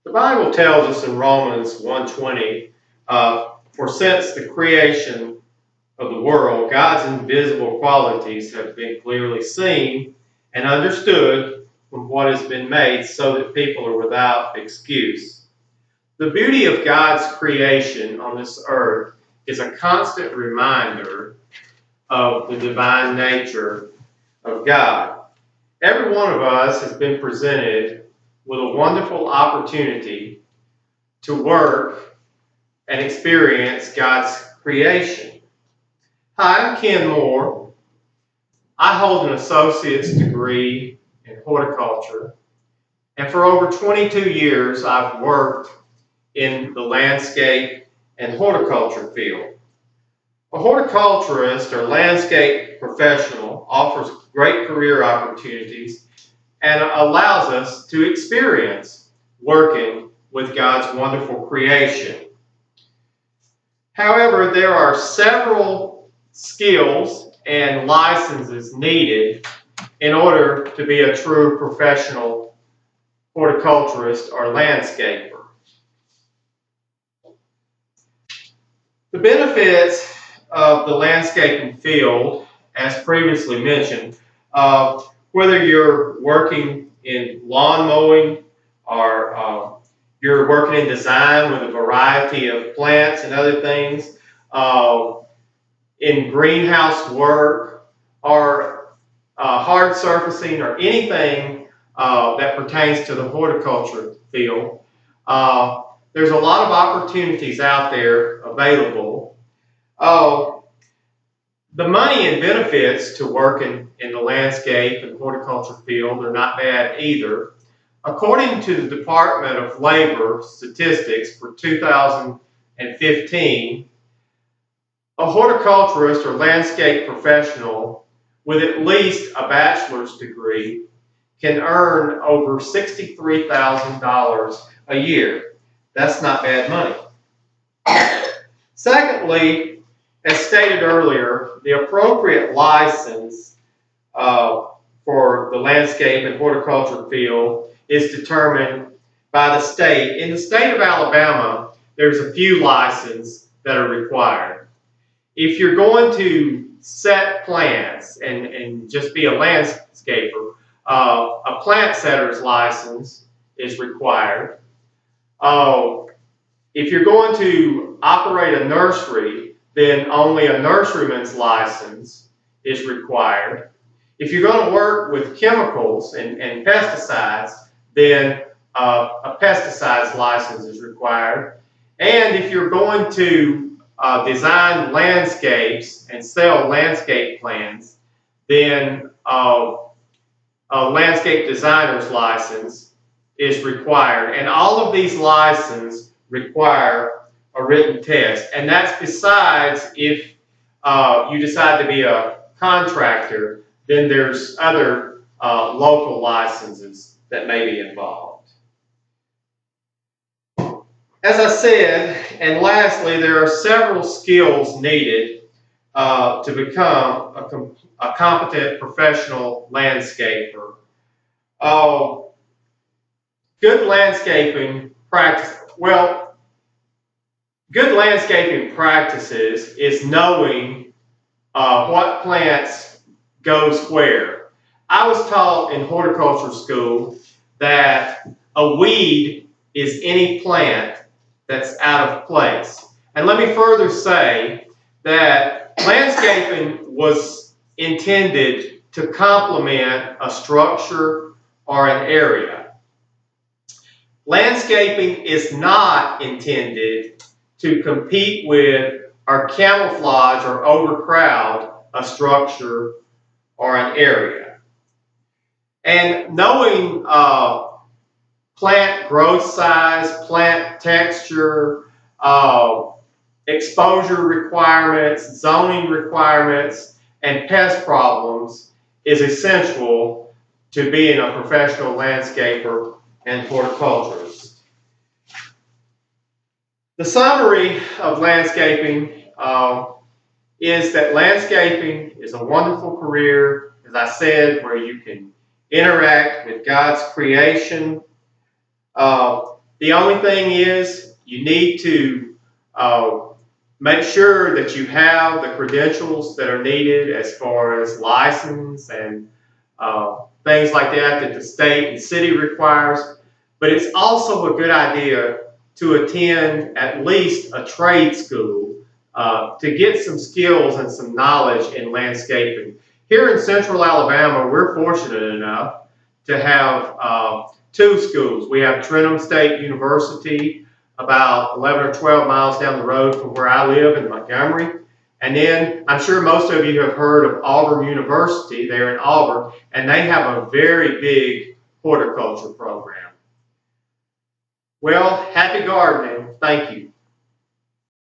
The Bible tells us in Romans 1:20, for since the creation of the world, God's invisible qualities have been clearly seen and understood from what has been made, so that people are without excuse. The beauty of God's creation on this earth is a constant reminder of the divine nature of God. Every one of us has been presented with a wonderful opportunity to work and experience God's creation. Hi, I'm Ken Moore. I hold an associate's degree in horticulture, and for over 22 years I've worked in the landscape and horticulture field. A horticulturist or landscape professional offers great career opportunities and allows us to experience working with God's wonderful creation. However, there are several skills and licenses needed in order to be a true professional horticulturist or landscaper. The benefits of the landscaping field, as previously mentioned, whether you're working in lawn mowing or you're working in design with a variety of plants and other things, in greenhouse work or hard surfacing or anything that pertains to the horticulture field, there's a lot of opportunities out there available. The money and benefits to working in the landscape and horticulture field are not bad either. According to the Department of Labor statistics for 2015, a horticulturist or landscape professional with at least a bachelor's degree can earn over $63,000 a year. That's not bad money. Secondly, as stated earlier, the appropriate license for the landscape and horticulture field is determined by the state. In the state of Alabama, there's a few licenses that are required. If you're going to set plants and just be a landscaper, a plant setter's license is required. If you're going to operate a nursery, then only a nurseryman's license is required. If you're going to work with chemicals and pesticides, then a pesticide's license is required. And if you're going to design landscapes and sell landscape plans, then a landscape designer's license is required. And all of these licenses require a written test. And that's besides if you decide to be a contractor, then there's other local licenses that may be involved. As I said, and lastly, there are several skills needed to become a competent professional landscaper. Good landscaping practice. Well, good landscaping practices is knowing what plants goes where. I was taught in horticulture school that a weed is any plant that's out of place. And let me further say that landscaping was intended to complement a structure or an area. Landscaping is not intended to compete with or camouflage or overcrowd a structure or an area. And knowing plant growth size, plant texture, exposure requirements, zoning requirements, and pest problems is essential to being a professional landscaper and horticulturist. The summary of landscaping is that landscaping is a wonderful career, as I said, where you can interact with God's creation. The only thing is you need to make sure that you have the credentials that are needed as far as license and things like that the state and city requires. But it's also a good idea to attend at least a trade school to get some skills and some knowledge in landscaping. Here in Central Alabama, we're fortunate enough to have two schools. We have Trenton State University, about 11 or 12 miles down the road from where I live in Montgomery. And then I'm sure most of you have heard of Auburn University there in Auburn, and they have a very big horticulture program. Well, happy gardening. Thank you.